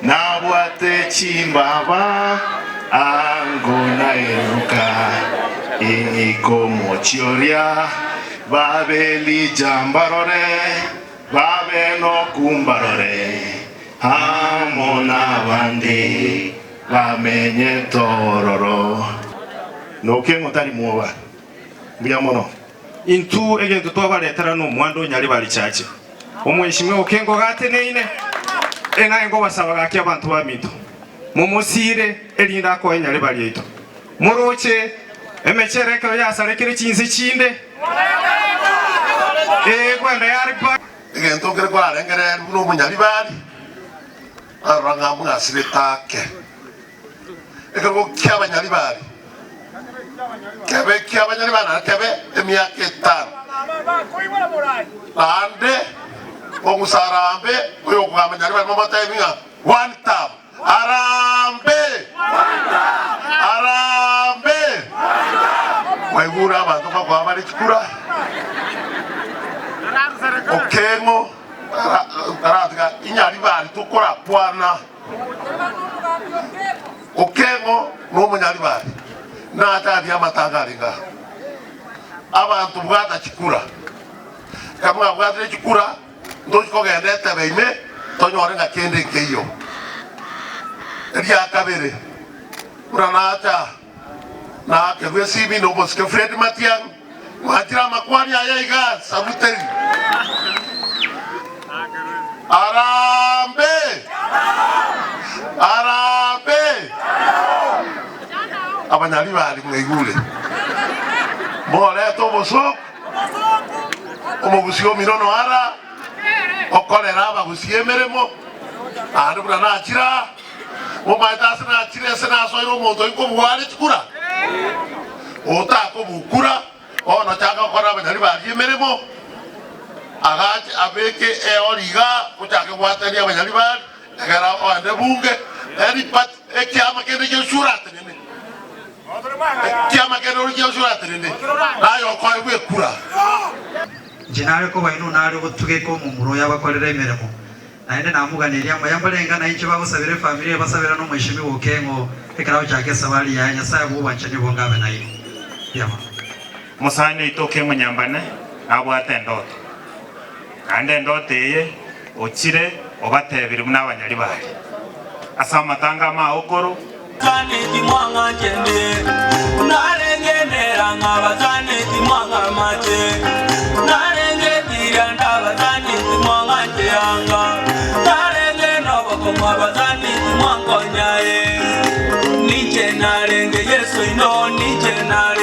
nabwate chimbaba angona eruka iniko chioria babeli jambarore babeno kumbarore hamona bandi bamenye tororo nokengo tali muoba biamono intu egento twabaletera no mwando nyali bali chache omweshimwe okengo gateneine enga ngo basabaga ki abantu baminto mumusire elinda ko enyali bali ito muroche emechereka yasarekere chinze chinde kwenda yari pa egento kere kwa rengere no munyali bali aranga mungasire take ekero kyabanyali bali kebe abanyari bana kebe emyaka 5 ande omusarambe oyo kwamanyari bana mata ebinga one time arambe waigura abantu kwa bali chikura okengo aratiga inyari bali tukora kwana okengo no munyari bali na atadi amatagaringa abantu bwata chikura kama bwata chikura ndochiko gendete beime tonyorenga kende keyo eria kabere uranata na kebwe sibi no boske Fred Matiang matira makwani ayaiga sabuteri arambe abanyali bali mwegule mole to bosok omubusio mirono ara okolera ababusie meremo ande bura nakira omaita sana akire sana soyo moto iko bwali chikura ota ko bukura ona chaka kora abanyali bali meremo agaje abeke eoliga kuchake kwatani abanyali bali egara ande bunge eri pat ekiama kende josurate nene kiama kende josurate nene nayo ko ebekura jinare ko baino nare gutuge ko mu muro yabakorera imirimo naende namuganiria mayambarenga na inche bagusabire family basabira no mwishimi wokengo ekaraho cyake sabali ya nyasaye bubache nibo ngabe nayo yama musane itoke munyambane abwate ndoto ande ndote ye ochire obatebire munabanyali bali asama tanga maokoro zane timwanga chende narengenera ngabazane timwanga mache narenge tiranda bazane timwanga changa narenge noboko ngabazane timwanga nyae niche narenge yeso ino niche narenge